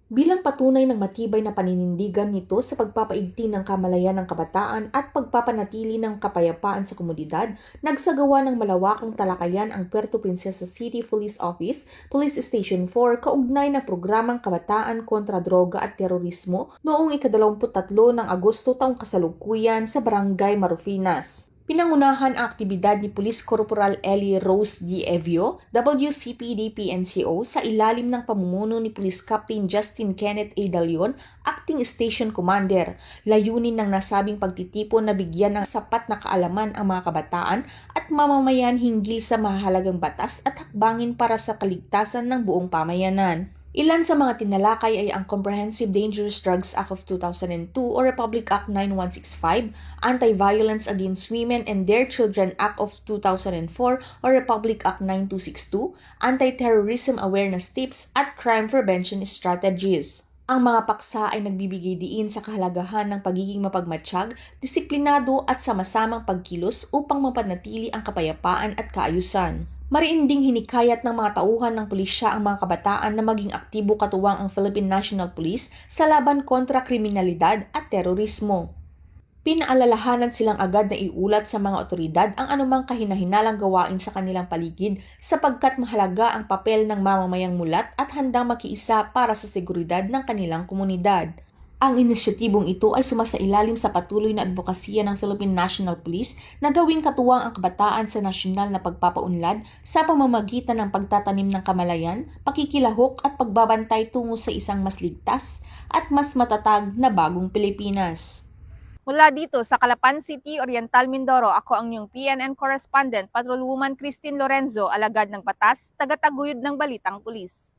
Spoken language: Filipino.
Bilang patunay ng matibay na paninindigan nito sa pagpapaigting ng kamalayan ng kabataan at pagpapanatili ng kapayapaan sa komunidad, nagsagawa ng malawakang talakayan ang Puerto Princesa City Police Office, Police Station 4, kaugnay ng programang Kabataan kontra Droga at Terorismo noong ika-23 ng Agosto taong kasalukuyan sa Barangay Marufinas. Pinangunahan ang aktibidad ni Police Corporal Ellie Rose D. Evio, WCPD-PNCO sa ilalim ng pamumuno ni Police Captain Justin Kenneth A. Dalion, Acting Station Commander. Layunin ng nasabing pagtitipon na bigyan ng sapat na kaalaman ang mga kabataan at mamamayan hinggil sa mahalagang batas at hakbangin para sa kaligtasan ng buong pamayanan. Ilan sa mga tinalakay ay ang Comprehensive Dangerous Drugs Act of 2002 o Republic Act 9165, Anti-Violence Against Women and Their Children Act of 2004 o Republic Act 9262, Anti-Terrorism Awareness Tips at Crime Prevention Strategies. Ang mga paksa ay nagbibigay diin sa kahalagahan ng pagiging mapagmatsyag, disiplinado at sama-samang pagkilos upang mapanatili ang kapayapaan at kaayusan. Mariinding hinikayat ng mga tauhan ng pulisya ang mga kabataan na maging aktibo katuwang ang Philippine National Police sa laban kontra kriminalidad at terorismo. Pinaalalahanan silang agad na iulat sa mga otoridad ang anumang kahinahinalang gawain sa kanilang paligid sapagkat mahalaga ang papel ng mamamayang mulat at handang makiisa para sa seguridad ng kanilang komunidad. Ang inisyatibong ito ay sumasailalim sa patuloy na advokasya ng Philippine National Police na gawing katuwang ang kabataan sa nasyonal na pagpapaunlad sa pamamagitan ng pagtatanim ng kamalayan, pakikilahok at pagbabantay tungo sa isang mas ligtas at mas matatag na bagong Pilipinas. Mula dito sa Calapan City, Oriental Mindoro, ako ang inyong PNN correspondent, Patrolwoman Christine Lorenzo, alagad ng batas, tagataguyod ng Balitang Pulis.